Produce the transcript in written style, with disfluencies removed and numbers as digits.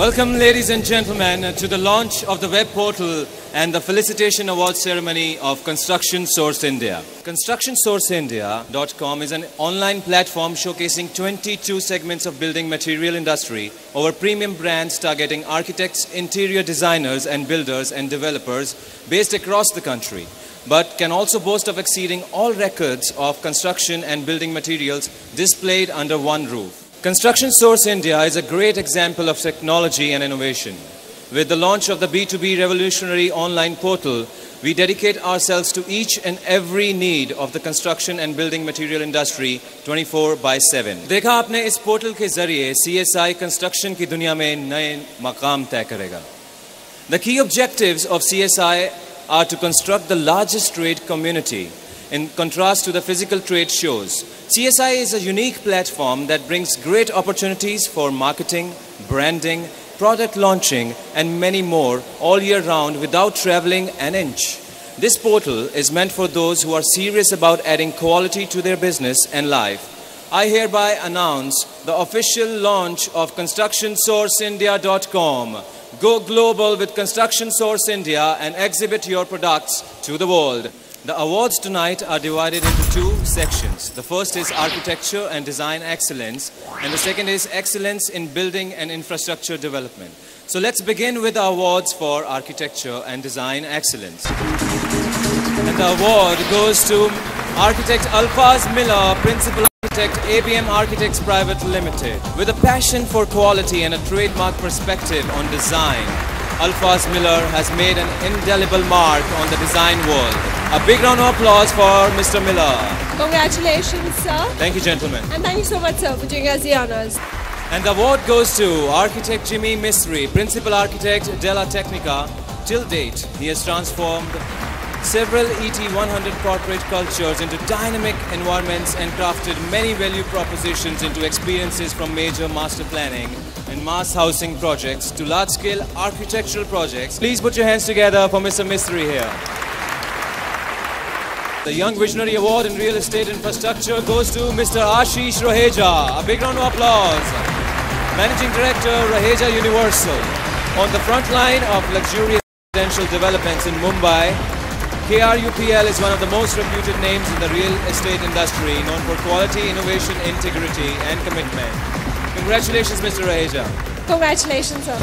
Welcome, ladies and gentlemen, to the launch of the web portal and the Felicitation Award ceremony of Construction Source India. ConstructionSourceIndia.com is an online platform showcasing 22 segments of building material industry over premium brands targeting architects, interior designers and builders and developers based across the country, but can also boast of exceeding all records of construction and building materials displayed under one roof. Construction Source India is a great example of technology and innovation. With the launch of the B2B revolutionary online portal, we dedicate ourselves to each and every need of the construction and building material industry 24/7. देखा आपने इस portal के जरिए CSI construction की दुनिया में नए मकाम तय करेगा. The key objectives of CSI are to construct the largest trade community in contrast to the physical trade shows. CSI is a unique platform that brings great opportunities for marketing, branding, product launching and many more all year round without traveling an inch. This portal is meant for those who are serious about adding quality to their business and life. I hereby announce the official launch of ConstructionSourceIndia.com. Go global with Construction Source India and exhibit your products to the world. The awards tonight are divided into two sections. The first is Architecture and Design Excellence, and the second is Excellence in Building and Infrastructure Development. So let's begin with the awards for Architecture and Design Excellence. And the award goes to Architect Alphaz Miller, Principal Architect, ABM Architects Private Limited. With a passion for quality and a trademark perspective on design, Alphaz Miller has made an indelible mark on the design world. A big round of applause for Mr. Miller. Congratulations, sir. Thank you, gentlemen. And thank you so much, sir, for doing us the honors. And the award goes to Architect Jimmy Misri, Principal Architect, Della Technica. Till date, he has transformed several ET100 corporate cultures into dynamic environments and crafted many value propositions into experiences from major master planning and mass housing projects to large-scale architectural projects. Please put your hands together for Mr. Misri here. The Young Visionary Award in Real Estate Infrastructure goes to Mr. Ashish Raheja. A big round of applause. Managing Director, Raheja Universal. On the front line of luxurious residential developments in Mumbai, KRUPL is one of the most reputed names in the real estate industry, known for quality, innovation, integrity and commitment. Congratulations, Mr. Raheja. Congratulations, sir.